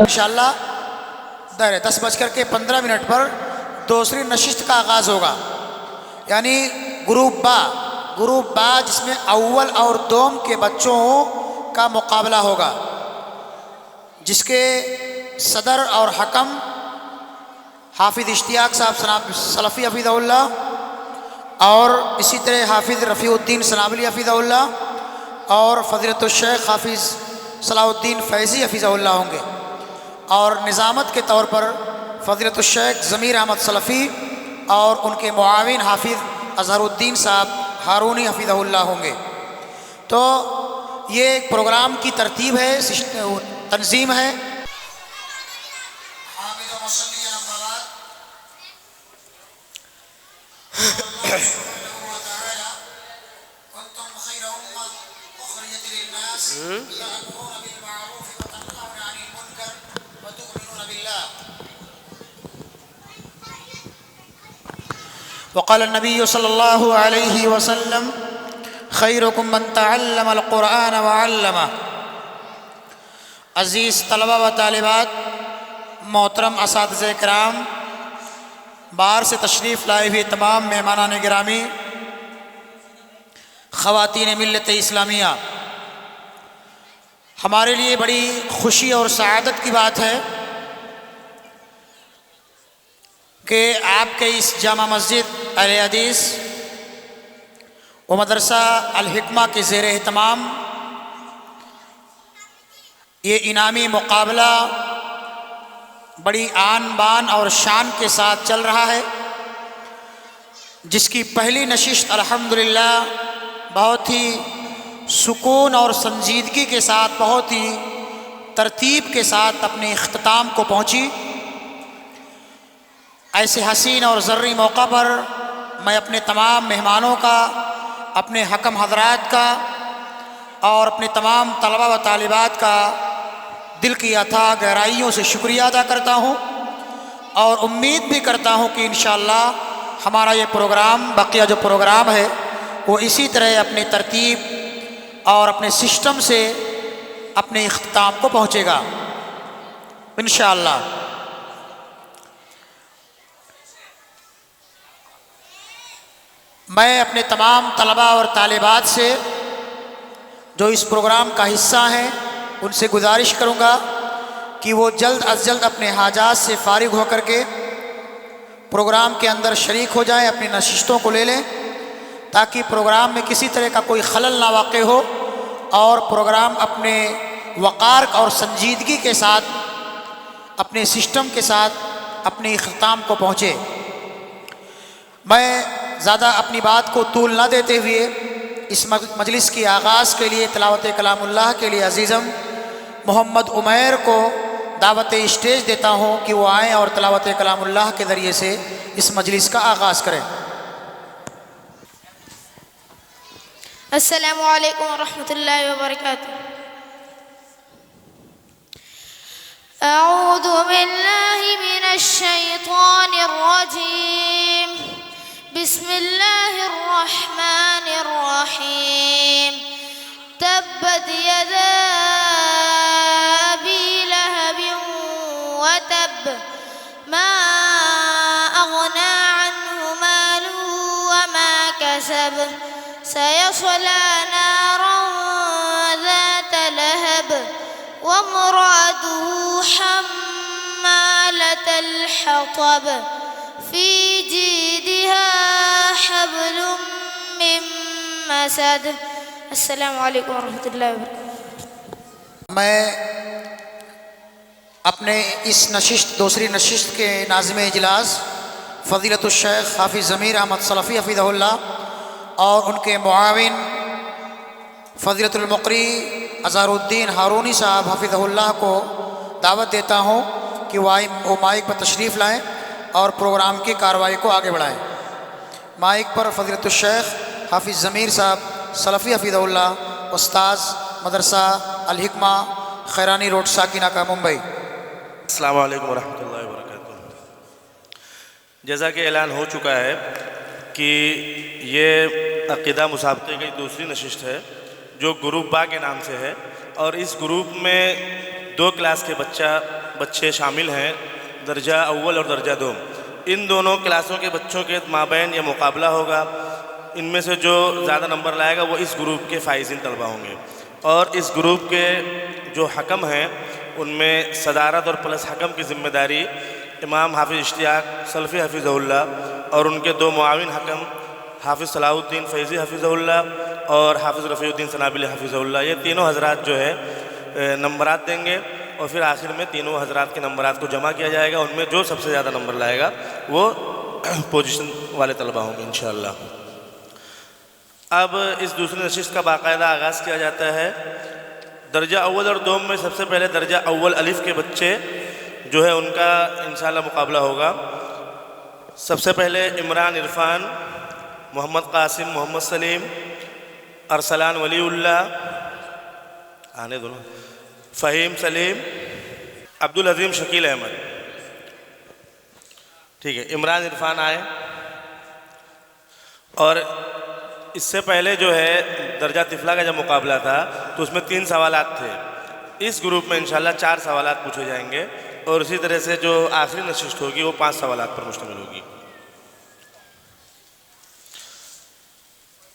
इंशाअल्लाह 10:15 पर दूसरी नशिस्त का आगाज़ होगा। यानी ग्रुप बा जिसमें अव्वल और दोम के बच्चों का मुकाबला होगा, जिसके सदर और हकम हाफिज़ इश्तियाक साहब सलफ़ी हफ़िज़हुल्लाह और इसी तरह हाफिज़ रफ़ीउद्दीन सनाबली हफ़िज़हुल्लाह और फ़ज़ीलतुश्शेख हाफिज़ सलाहुद्दीन फ़ैज़ी हफ़िज़हुल्लाह होंगे। और निज़ामत के तौर पर फ़ज़ीलतुश्शेख ज़मीर अहमद सलफ़ी और उनके मुआविन हाफिज़ अज़हरुद्दीन साहब हारूनी हफ़िज़हुल्लाह होंगे। तो ये एक प्रोग्राम की तरतीब है, तंजीम है। वक़ाल नबी सल्लल्लाहु अलैहि वसल्लम खैरुकुम मन तअल्लमल क़ुरआन व अल्लमा। अज़ीज़ तलबा व तालिबात, मोहतरम असातिज़े किराम, बाहर से तशरीफ़ लाए हुए तमाम मेहमानान गिरामी, ख़वातीन मिल्लत इस्लामिया, हमारे लिए बड़ी खुशी और सआदत की बात है कि आपके इस जामा मस्जिद अहले हदीस व मदरसा अल हिकमा के ज़ेर एहतमाम ये इनामी मुकाबला बड़ी आन बान और शान के साथ चल रहा है, जिसकी पहली नशिस्त अल्हम्दुलिल्लाह बहुत ही सुकून और संजीदगी के साथ, बहुत ही तरतीब के साथ अपने इख्तिताम को पहुंची। ऐसे हसीन और ज़र्री मौका पर मैं अपने तमाम मेहमानों का, अपने हकम हज़रात का और अपने तमाम तलबा व तालिबात का दिल की अथाह गहराइयों से शुक्रिया अदा करता हूँ और उम्मीद भी करता हूँ कि इंशाअल्लाह हमारा ये प्रोग्राम, बकिया जो प्रोग्राम है, वो इसी तरह अपनी तरतीब और अपने सिस्टम से अपने इख्तिताम को पहुँचेगा इंशाअल्लाह। मैं अपने तमाम तलबा और तालिबात से जो इस प्रोग्राम का हिस्सा हैं, उनसे गुजारिश करूँगा कि वो जल्द अज जल्द अपने हाजात से फारिग होकर के प्रोग्राम के अंदर शरीक हो जाएं, अपनी नशिस्तों को ले लें, ताकि प्रोग्राम में किसी तरह का कोई खलल ना वाक़ हो और प्रोग्राम अपने वक़ार और संजीदगी के साथ, अपने सिस्टम के साथ अपने इख्तिताम को पहुँचे। मैं ज़्यादा अपनी बात को तूल ना देते हुए इस मजलिस की आगाज़ के लिए तिलावत कलामुल्लाह के लिए अज़ीज़म मोहम्मद उमैर को दावत स्टेज देता हूँ कि वो आएँ और तिलावत कलामुल्लाह के ज़रिए से इस मजलिस का आगाज़ करें। अस्सलामु अलैकुम वरहमतुल्लाहि वबरकातुहू। अऊज़ु बिल्लाहि मिनश शैतानिर रजीम। बिस्मिल्लाहिर रहमानिर रहीम। तब्बत यदा अबी लहबिन व तब मा अग़ना अन्हु मालुहु व मा कसब सयस्ला नारन ज़ात लहब वम्रअतुहु हम्मालतल हतब फ़ी जीदिहा हब्लुम मिन मसद। अस्सलामु अलैकुम वरहमतुल्लाहि वबरकातुहू। मैं अपने इस दूसरी नशिस्त के नाज़िम इजलास फ़ज़ीलतुश्शेख हाफिज़ ज़मीर अहमद सलफ़ी हफ़िज़हुल्लाह और उनके मुआविन फ़ज़ीलतुल मुक़री अज़हरुद्दीन हारूनी साहब हफ़िज़हुल्लाह को दावत देता हूँ कि वो माइक पर तशरीफ़ लाएँ और प्रोग्राम की कार्रवाई को आगे बढ़ाएँ। माइक पर फ़ज़ीलतुश्शेख हाफिज़ ज़मीर साहब सलफ़ी हफ़िज़हुल्लाह, उस्ताज़ मदरसा अल हिकमा, खैरानी रोड, साकिना का, मुंबई। अस्सलाम वालेकुम वरहमतुल्लाहि वबरकातुहू। जैसा कि ऐलान हो चुका है कि ये अक़ीदा मुसाबक़े की दूसरी नशिस्त है जो ग्रुप बा के नाम से है, और इस ग्रुप में 2 क्लास के बच्चे शामिल हैं, दर्जा अव्वल और दर्जा दोम। इन दोनों क्लासों के बच्चों के माबैन ये मुकाबला होगा। इनमें से जो ज़्यादा नंबर लाएगा वो इस ग्रुप के फ़ाइज़ीन तलबा होंगे, और इस ग्रुप के जो हकम हैं उनमें सदारत और प्लस हकम की ज़िम्मेदारी इमाम हाफिज़ इश्तियाक सल्फ़ी हफ़िज़हुल्लाह और उनके 2 मुआविन हकम हाफिज़ सलाहुद्दीन फ़ैज़ी हफ़िज़हुल्लाह और हाफिज़ रफ़ीउद्दीन सनाबिली हफ़िज़हुल्लाह, ये तीनों हज़रात जो है नंबरात देंगे, और फिर आखिर में तीनों हज़रात के नंबरात को जमा किया जाएगा। उनमें जो सबसे ज़्यादा नंबर लाएगा वो पोजीशन वाले तलबा होंगे इंशाअल्लाह। अब इस दूसरी नशिस्त का बाकायदा आगाज़ किया जाता है। दर्जा अव्वल और दोम में सबसे पहले दर्जा अव्वल अलिफ़ के बच्चे जो है उनका इंशाअल्लाह मुकाबला होगा। सबसे पहले इमरान इरफान, मोहम्मद कासिम, मोहम्मद सलीम, अरसलान वलीउल्लाह, आने दो ना, फ़हीम सलीम, अब्दुल अज़ीम शकील अहमद। ठीक है, इमरान इरफान आए। और इससे पहले जो है दर्जा तिफला का जब मुकाबला था तो उसमें 3 सवालात थे। इस ग्रुप में इंशाअल्लाह 4 सवालात पूछे जाएंगे, और इसी तरह से जो आखिरी नशिस्त होगी वो 5 सवालात पर मुश्तमिल होगी।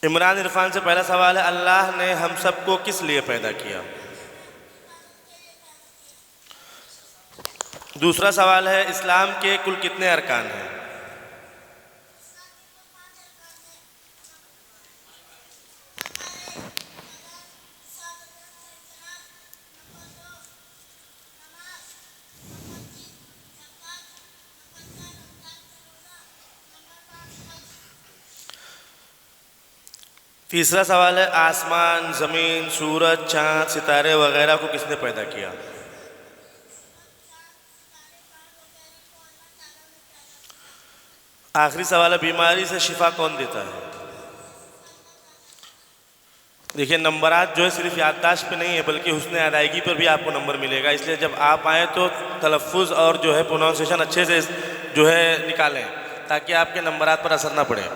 इमरान इरफान से पहला सवाल है, अल्लाह ने हम सबको किस लिए पैदा किया? दूसरा सवाल है, इस्लाम के कुल कितने अरकान हैं? तीसरा सवाल है, आसमान, ज़मीन, सूरज, चाँद, सितारे वगैरह को किसने पैदा किया? आखिरी सवाल है, बीमारी से शिफा कौन देता है? देखिए, नंबरात जो है सिर्फ याददाश्त पे नहीं है बल्कि हुस्न अदायगी पर भी आपको नंबर मिलेगा। इसलिए जब आप आएँ तो तलफ़्फ़ुज़ और जो है प्रोनाउंसिएशन अच्छे से जो है निकालें ताकि आपके नंबरात पर असर ना पड़े।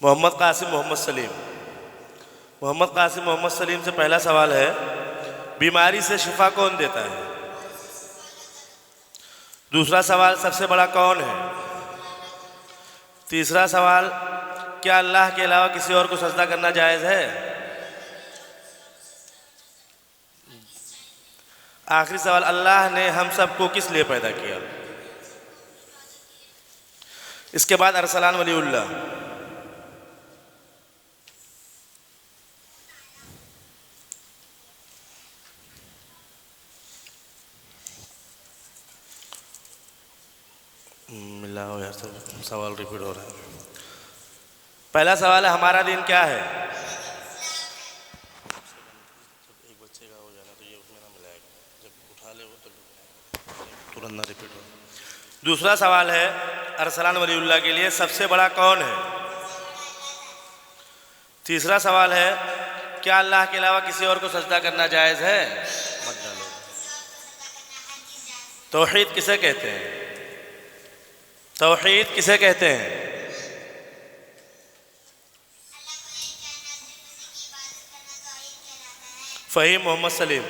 मोहम्मद कासिम, मोहम्मद सलीम। मोहम्मद कासिम, मोहम्मद सलीम से पहला सवाल है, बीमारी से शिफा कौन देता है? दूसरा सवाल, सबसे बड़ा कौन है? तीसरा सवाल, क्या अल्लाह के अलावा किसी और को सजदा करना जायज़ है? आखिरी सवाल, अल्लाह ने हम सबको किस लिए पैदा किया? इसके बाद अरसलान वलीउल्लाह। मिला हो यार, सब सवाल रिपीट हो रहा है। पहला सवाल है, हमारा दिन क्या है? एक बच्चे का हो जाना तो ये उसमें ना मिलाएगा, जब उठा ले वो तो तुरंत ना रिपीट हो। दूसरा सवाल है, अरसलान वलीउल्लाह के लिए सबसे बड़ा कौन है? तीसरा सवाल है, क्या अल्लाह के अलावा किसी और को सजदा करना जायज़ है? मत डालो। तौहीद किसे कहते हैं? तौहीद किसे कहते हैं? फ़हीम, मोहम्मद सलीम।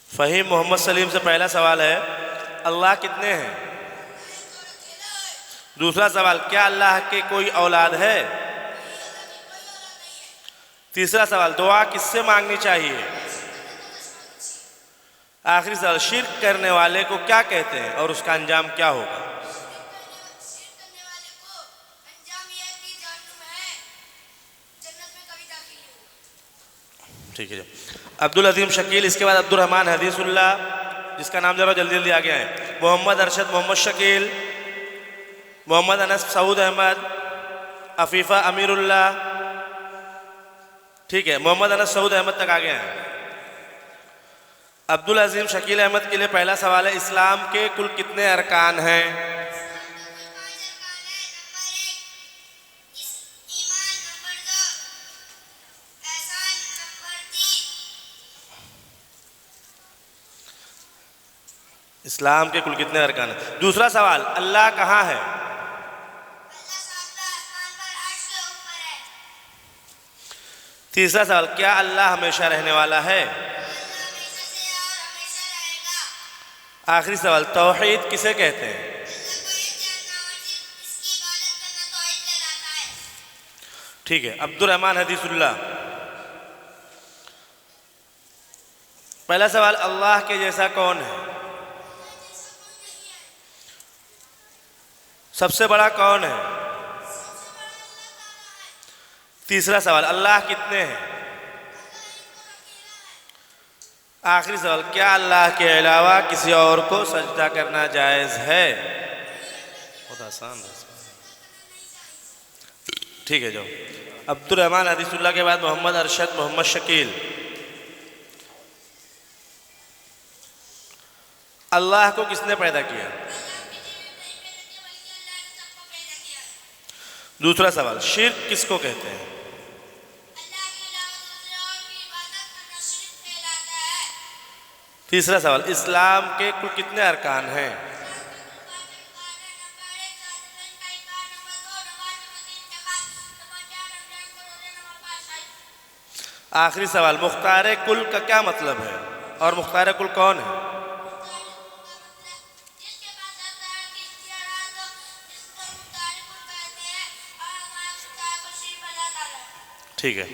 फ़हीम, मोहम्मद सलीम से पहला सवाल है, अल्लाह कितने हैं? दूसरा सवाल, क्या अल्लाह के कोई औलाद है? तीसरा सवाल, दुआ किससे मांगनी चाहिए? आखिरी सवाल, शिर्क करने वाले को क्या कहते हैं और उसका अंजाम क्या होगा? ठीक है, अब्दुल अज़ीम शकील। इसके बाद अब्दुल रहमान हदीसुल्लाह, जिसका नाम जरा जल्दी जल्दी आ गया है। मोहम्मद अरशद, मोहम्मद शकील, मोहम्मद अनस सऊद अहमद, अफीफ़ा अमीरुल्लाह। ठीक है, मोहम्मद अनस सऊद अहमद तक आ गया है। अब्दुल अज़ीम शकील अहमद के लिए पहला सवाल है, इस्लाम के कुल कितने अरकान हैं? इस्लाम के कुल कितने अरकान हैं? दूसरा सवाल, अल्लाह कहाँ है? तीसरा सवाल, क्या अल्लाह हमेशा रहने वाला है? आखिरी सवाल, तौहीद किसे कहते हैं? ठीक है, अब्दुल रहमान हदीसुल्लाह। पहला सवाल, अल्लाह के जैसा कौन है? सबसे बड़ा कौन है? तीसरा सवाल, अल्लाह कितने हैं? आखिरी सवाल, क्या अल्लाह के अलावा किसी और को सजदा करना जायज़ है? बहुत आसान है। ठीक है, जाओ। अब्दुल रहमान हदीसुल्लाह के बाद मोहम्मद अरशद, मोहम्मद शकील। अल्लाह को किसने पैदा किया? दूसरा सवाल, शिर्क किसको कहते हैं? तीसरा सवाल, इस्लाम के कुल कितने अरकान हैं? आखिरी सवाल, मुख्तार कुल का क्या मतलब है और मुख्तार कुल कौन है? ठीक है,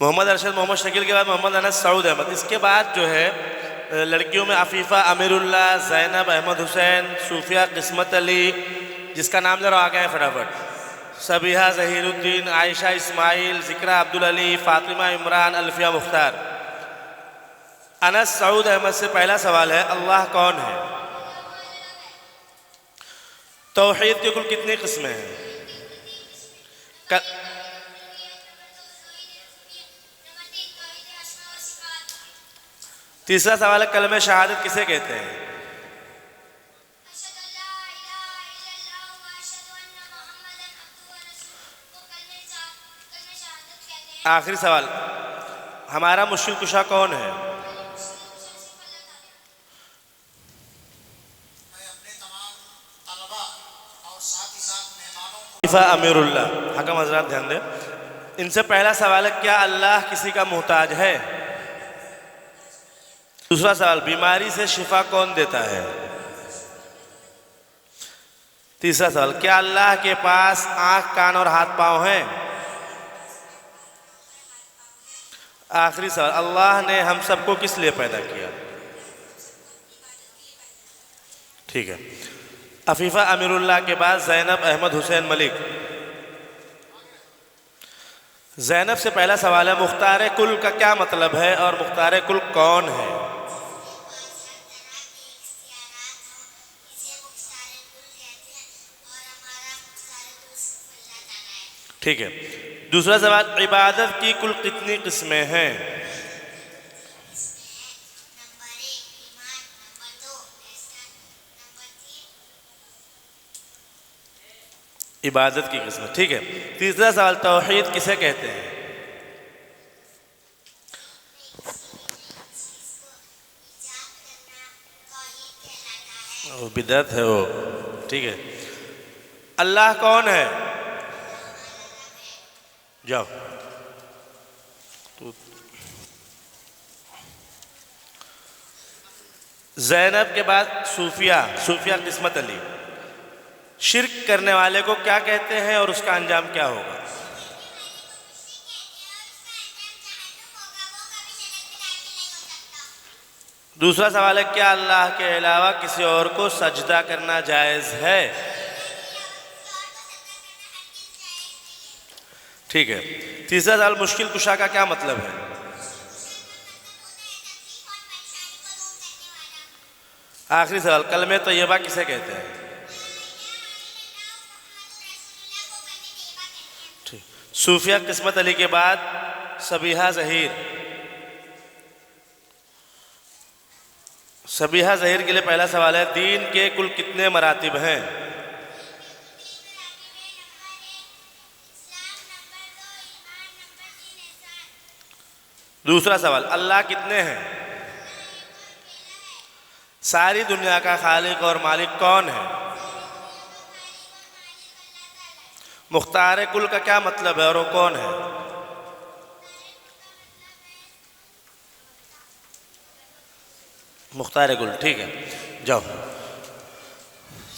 मोहम्मद अरशद, मोहम्मद शकील के बाद मोहम्मद अनस, सऊद अहमद। इसके बाद जो है लड़कियों में अफीफ़ा अमीरुल्लाह, ज़ैनब, अहमद हुसैन, सूफिया किस्मत अली, जिसका नाम जरा आ गया है फटाफट, सबीहा ज़हीरुद्दीन, आयशा इस्माइल, ज़िक्रा अब्दुल अली, फ़ातिमा इमरान, अल्फिया मुख्तार। अनस सऊद अहमद से पहला सवाल है, अल्लाह कौन है? तौहीद के कुल कितनी किस्में हैं? तीसरा सवाल है, कलमे शहादत किसे कहते हैं? आखिरी सवाल, हमारा मुश्किल कुशा कौन है? अमीरुल्लाह। हकम हजरात ध्यान दें, इनसे पहला सवाल है, क्या अल्लाह किसी का मोहताज है? दूसरा सवाल, बीमारी से शिफा कौन देता है? तीसरा सवाल, क्या अल्लाह के पास आंख, कान और हाथ पांव हैं? आखिरी सवाल, अल्लाह ने हम सबको किस लिए पैदा किया? ठीक है, अफीफ़ा अमीरुल्लाह के बाद ज़ैनब, अहमद हुसैन, मलिक। ज़ैनब से पहला सवाल है, मुख्तार कुल का क्या मतलब है और मुख्तार कुल कौन है? ठीक है, दूसरा सवाल, इबादत की कुल कितनी किस्में हैं? इबादत की किस्में। ठीक है, तीसरा सवाल, तौहीद किसे कहते हैं? वो बिदअत है वो। ठीक है, अल्लाह कौन है? जाओ। ज़ैनब के बाद सूफिया, सूफिया किस्मत अली। शिर्क करने वाले को क्या कहते हैं और उसका अंजाम क्या होगा? दूसरा सवाल है, क्या अल्लाह के अलावा किसी और को सजदा करना जायज़ है? ठीक है, तीसरा सवाल, मुश्किल कुशा का क्या मतलब है? आखिरी सवाल, कलमे तैयबा किसे कहते हैं? ठीक, सूफिया किस्मत अली के बाद सबीहा ज़हीर। सबीहा ज़हीर के लिए पहला सवाल है, दीन के कुल कितने मरातिब हैं? दूसरा सवाल, अल्लाह कितने हैं? सारी दुनिया का खालिक और मालिक कौन है? मुख्तार कुल का क्या मतलब है और वो कौन है? मुख्तार कुल, ठीक है, जाओ।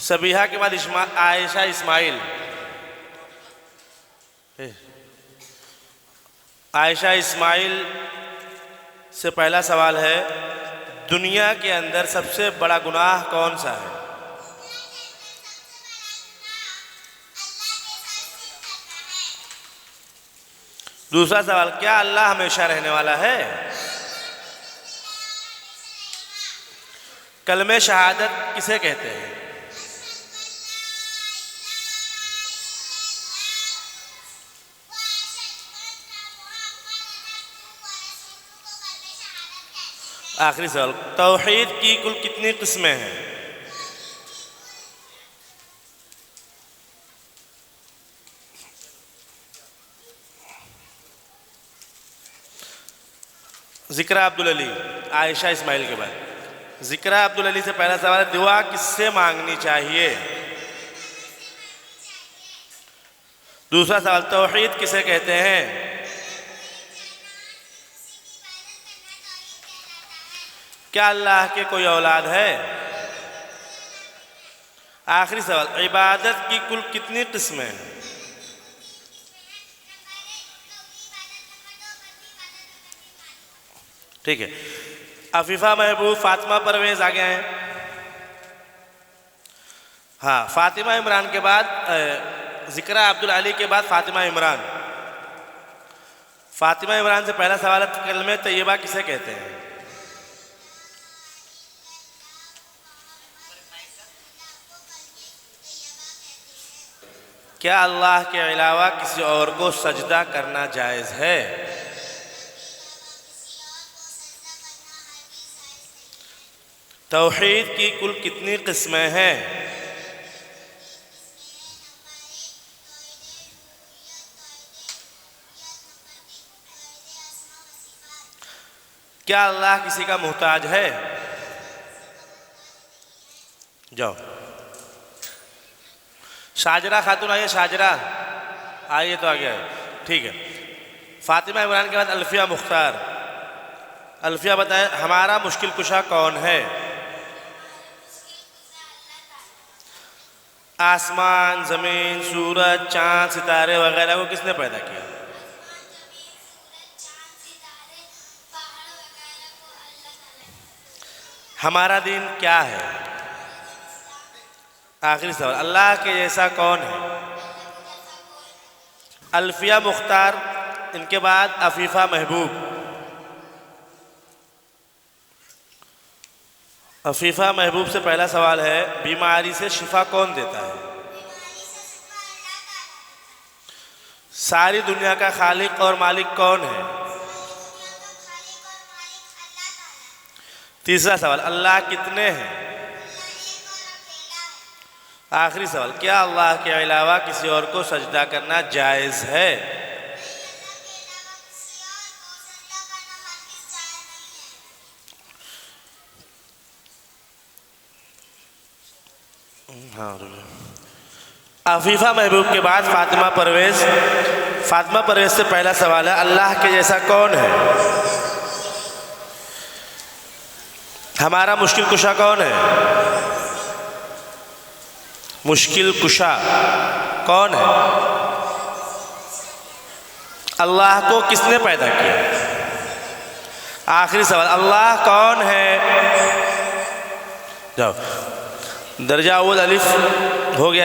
सबीहा के बाद आयशा इस्माइल। आयशा इस्माइल से पहला सवाल है, दुनिया के अंदर सबसे बड़ा गुनाह कौन सा है? दूसरा सवाल, क्या अल्लाह हमेशा रहने वाला है? कलमे शहादत किसे कहते हैं? आखिरी सवाल, तौहीद की कुल कितनी किस्में हैं? ज़िक्रा अब्दुल अली, आयशा इस्माइल के बाद ज़िक्रा अब्दुल अली से पहला सवाल है, दुआ किससे मांगनी चाहिए? दूसरा सवाल, तौहीद किसे कहते हैं? क्या अल्लाह के कोई औलाद है? आखिरी सवाल, इबादत की कुल कितनी किस्में हैं? ठीक है, अफीफा महबूब, फातिमा परवेज आ गए हैं। हाँ, फातिमा इमरान के बाद ज़िक्रा अब्दुल अली के बाद फातिमा इमरान। फातिमा इमरान से पहला सवाल है, कलमे तैयबा किसे कहते हैं? क्या अल्लाह के अलावा किसी और को सजदा करना जायज़ है? तौहीद की कुल कितनी किस्में हैं? क्या अल्लाह किसी का मोहताज है? जाओ। शाजरा खातून आइए, शाजरा आइए, तो आ गया है, ठीक है। फातिमा इमरान के बाद अल्फिया मुख्तार। अल्फिया बताएं, हमारा मुश्किल कुशा कौन है? आसमान, ज़मीन, सूरज, चाँद, सितारे वगैरह को किसने पैदा किया? हमारा दीन क्या है? आखिरी सवाल, अल्लाह के जैसा कौन है? अल्फिया मुख्तार, इनके बाद अफीफा महबूब। अफीफा महबूब से पहला सवाल है, बीमारी से शिफा कौन देता है? सारी दुनिया का खालिक और मालिक कौन है? तीसरा सवाल, अल्लाह कितने हैं? आखिरी सवाल, क्या अल्लाह के अलावा किसी और को सजदा करना जायज़ है? हाँ, अफीफा महबूब के बाद फातिमा परवेज। फातिमा परवेज से पहला सवाल है, अल्लाह के जैसा कौन है? हमारा मुश्किल कुशा कौन है? मुश्किल कुशा कौन है? अल्लाह को किसने पैदा किया? आखिरी सवाल, अल्लाह कौन है? जाओ। दर्जा अव्वल अलिफ हो गया।